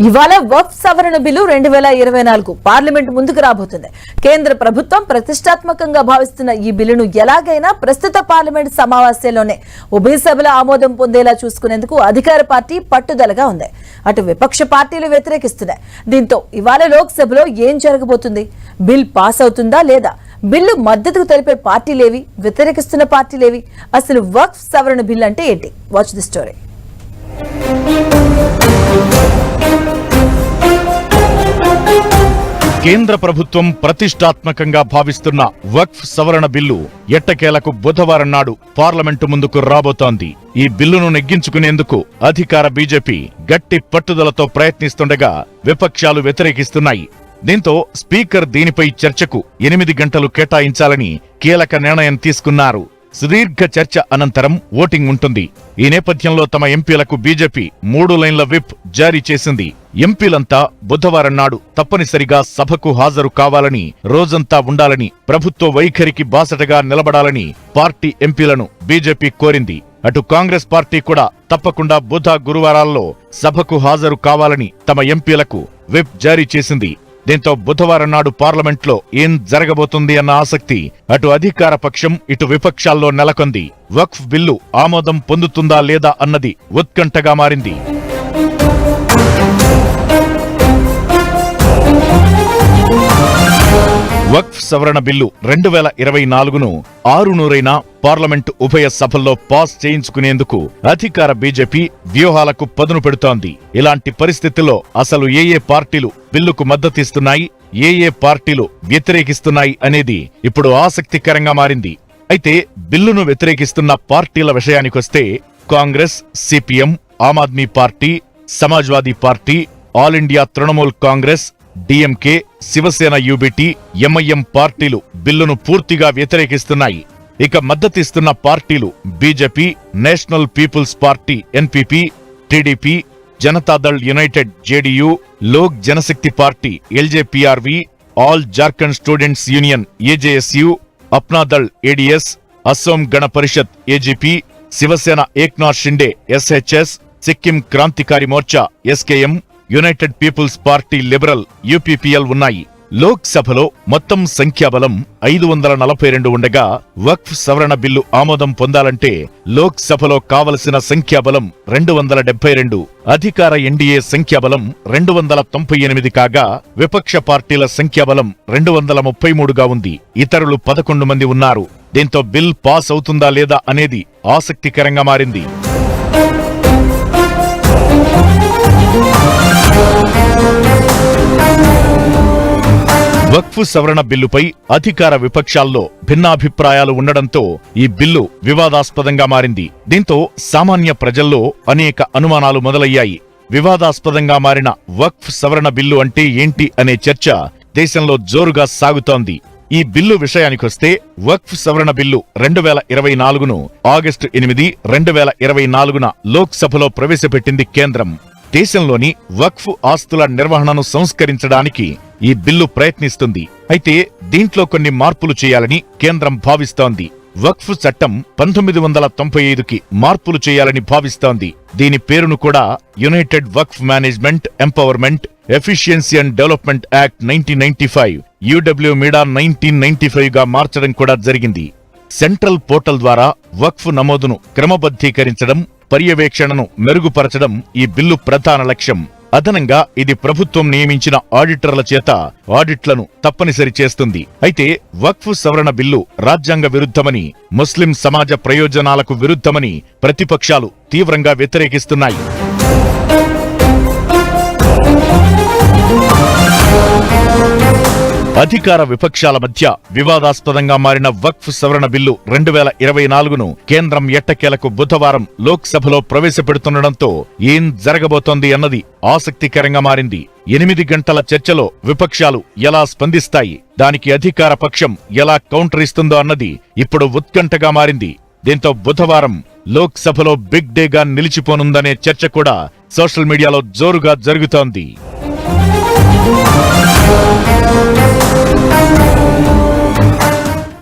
ఇవాళ వక్ఫ్ సవరణ bill 2024 parliament ముందుకు రాబోతుంది. కేంద్ర ప్రభుత్వం ప్రతిష్టాత్మకంగా భావిస్తున్న ఈ బిల్లును ఎలాగైనా ప్రస్తుత పార్లమెంట్ సమావేశాల్లోనే ఉభయ సభల ఆమోదం పొందేలా చూసుకునేందుకు అధికార పార్టీ పట్టుదలగా ఉంది. అటు విపక్ష పార్టీలు వ్యతిరేకిస్తున్నాయి. దీంతో ఇవాళ లోక్సభలో ఏం జరగబోతుంది? బిల్ పాస్ అవుతుందా లేదా? బిల్లు మద్దతు తెలిపే పార్టీలేవి, వ్యతిరేకిస్తున్న పార్టీలేవి? అసలు వక్ఫ్ సవరణ బిల్ అంటే ఏంటి? Watch the story. కేంద్ర ప్రభుత్వం ప్రతిష్టాత్మకంగా భావిస్తున్న వక్ఫ్ సవరణ బిల్లు ఎట్టకేలకు బుధవారం నాడు పార్లమెంటు ముందుకు రాబోతోంది. ఈ బిల్లును నెగ్గించుకునేందుకు అధికార బీజేపీ గట్టి పట్టుదలతో ప్రయత్నిస్తుండగా విపక్షాలు వ్యతిరేకిస్తున్నాయి. దీంతో స్పీకర్ దీనిపై చర్చకు 8 గంటలు కేటాయించాలని కీలక నిర్ణయం తీసుకున్నారు. సుదీర్ఘ చర్చ అనంతరం ఓటింగ్ ఉంటుంది. ఈ నేపథ్యంలో తమ ఎంపీలకు బీజేపీ 3 లైన్ల విప్ జారీ చేసింది. ఎంపీలంతా బుధవారం నాడు తప్పనిసరిగా సభకు హాజరు కావాలని, రోజంతా ఉండాలని, ప్రభుత్వ వైఖరికి బాసటగా నిలబడాలని పార్టీ ఎంపీలను బీజేపీ కోరింది. అటు కాంగ్రెస్ పార్టీ కూడా తప్పకుండా బుధ, గురువారాల్లో సభకు హాజరు కావాలని తమ ఎంపీలకు విప్ జారీ చేసింది. దీంతో బుధవారం నాడు పార్లమెంట్లో ఏం జరగబోతుంది అన్న ఆసక్తి అటు అధికార పక్షం, ఇటు విపక్షాల్లో నెలకొంది. వక్ఫ్ బిల్లు ఆమోదం పొందుతుందా లేదా అన్నది ఉత్కంఠగా మారింది. వక్ఫ్ సవరణ బిల్లు 2024ను 600 పార్లమెంటు ఉభయ సభల్లో పాస్ చేయించుకునేందుకు అధికార బీజేపీ వ్యూహాలకు పదును పెడుతోంది. ఇలాంటి పరిస్థితుల్లో అసలు ఏ పార్టీలు బిల్లుకు మద్దతిస్తున్నాయి, ఏ పార్టీలు వ్యతిరేకిస్తున్నాయి అనేది ఇప్పుడు ఆసక్తికరంగా మారింది. అయితే బిల్లును వ్యతిరేకిస్తున్న పార్టీల విషయానికొస్తే Congress, CPM, Aam Aadmi party, Samajwadi party, all India Trinamool Congress, DMK, Shiv Sena UBT, MIM పార్టీలు బిల్లును పూర్తిగా వ్యతిరేకిస్తున్నాయి. ఇక మద్దతిస్తున్న పార్టీలు BJP, national people's party NPP, TDP, Janata Dal united JDU, Lok Janshakti party LJPRV, all Jharkhand students union AJSU, Apna Dal ADS, Asom Gana Parishad AGP, Shiv Sena Eknath Shinde SHS, Sikkim Krantikari Morcha SKM, united people's party liberal UPPL ఉన్నాయి. లోక్ సభలో మొత్తం సంఖ్యాబలం 542 ఉండగా వక్ఫ్ సవరణ బిల్లు ఆమోదం పొందాలంటే లోక్ సభలో కావలసిన సంఖ్యాబలం 272. అధికార ఎన్డీఏ సంఖ్యాబలం 298 కాగా విపక్ష పార్టీల సంఖ్యాబలం 233గా ఉంది. ఇతరులు 11 మంది ఉన్నారు. దీంతో బిల్ పాస్ అవుతుందా లేదా అనేది ఆసక్తికరంగా మారింది. వక్ఫ్ సవరణ బిల్లుపై అధికార విపక్షాల్లో భిన్నాభిప్రాయాలు ఉండడంతో ఈ బిల్లు వివాదాస్పదంగా మారింది. దీంతో సామాన్య ప్రజల్లో అనేక అనుమానాలు మొదలయ్యాయి. వివాదాస్పదంగా మారిన వక్ఫ్ సవరణ బిల్లు అంటే ఏంటి అనే చర్చ దేశంలో జోరుగా సాగుతోంది. ఈ బిల్లు విషయానికొస్తే వక్ఫ్ సవరణ బిల్లు 2024ను ఆగస్టు 8, 2024న లోక్ సభలో ప్రవేశపెట్టింది కేంద్రం. దేశంలోని వక్ఫ్ ఆస్తుల నిర్వహణను సంస్కరించడానికి ఈ బిల్లు ప్రయత్నిస్తుంది. అయితే దీంట్లో కొన్ని మార్పులు చేయాలని కేంద్రం భావిస్తోంది. వక్ఫ్ చట్టం 1995కి మార్పులు చేయాలని భావిస్తోంది. దీని పేరును కూడా United Waqf management, empowerment, efficiency and development act 1995 UWMIDA 1995గా మార్చడం కూడా జరిగింది. సెంట్రల్ పోర్టల్ ద్వారా వక్ఫ్ నమోదును క్రమబద్ధీకరించడం, పర్యవేక్షణను మెరుగుపరచడం ఈ బిల్లు ప్రధాన లక్ష్యం. అదనంగా ఇది ప్రభుత్వం నియమించిన ఆడిటర్ల చేత ఆడిట్లను తప్పనిసరి చేస్తుంది. అయితే వక్ఫ్ సవరణ బిల్లు రాజ్యాంగ విరుద్ధమని, ముస్లిం సమాజ ప్రయోజనాలకు విరుద్ధమని ప్రతిపక్షాలు తీవ్రంగా వ్యతిరేకిస్తున్నాయి. అధికార విపక్షాల మధ్య వివాదాస్పదంగా మారిన వక్ఫ్ సవరణ బిల్లు 2024ను కేంద్రం ఎట్టకేలకు బుధవారం లోక్ సభలో ప్రవేశపెడుతుండటంతో ఏం జరగబోతోంది అన్నది ఆసక్తికరంగా మారింది. 8 గంటల చర్చలో విపక్షాలు ఎలా స్పందిస్తాయి, దానికి అధికార పక్షం ఎలా కౌంటర్ ఇస్తుందో అన్నది ఇప్పుడు ఉత్కంఠగా మారింది. దీంతో బుధవారం లోక్ సభలో బిగ్ డేగా నిలిచిపోనుందనే చర్చ కూడా సోషల్ మీడియాలో జోరుగా జరుగుతోంది.